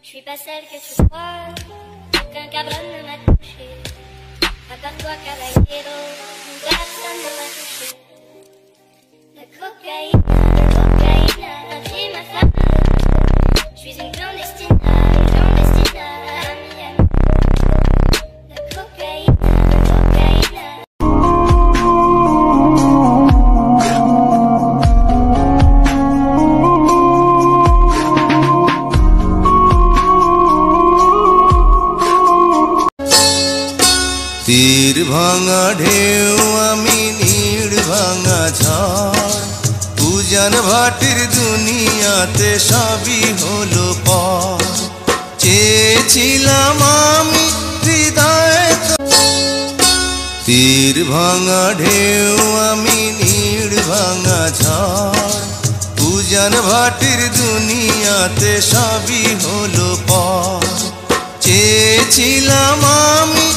Je suis pas celle que tu crois, aucun cabron ne m'a touché. À part toi, caballero, personne ne m'a touché. La cocaïne, j'ai ma femme. Je suis une clandestine à Miami. La cocaïne. तीर भांगा ढेउ आमी नीड़ भांगा झाड़ पूजन भाटिर दुनियाते सभी hello पार চেয়েছিলাম আমি হৃদয়ে तीर भांगा ढेउ आमी नीड़ भांगा झाड़ पूजन भाटिर दुनियाते सभी हलो पार চেয়েছিলাম আমি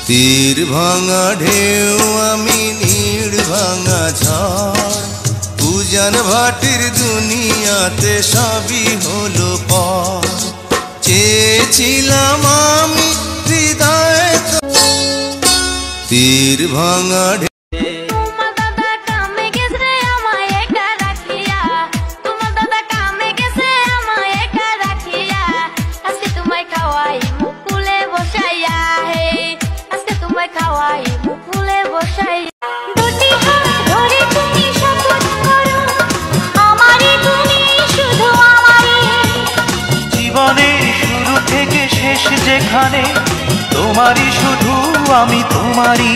तीर भांगा ढेउ आमी नीड़ भांगा झाड़ पूजन भाटिर दुनियाते सभी हलो पार চেয়েছিলাম আমি হৃদয়ে तीर भांगा যেখানে তোমারই শুধু আমি তোমারই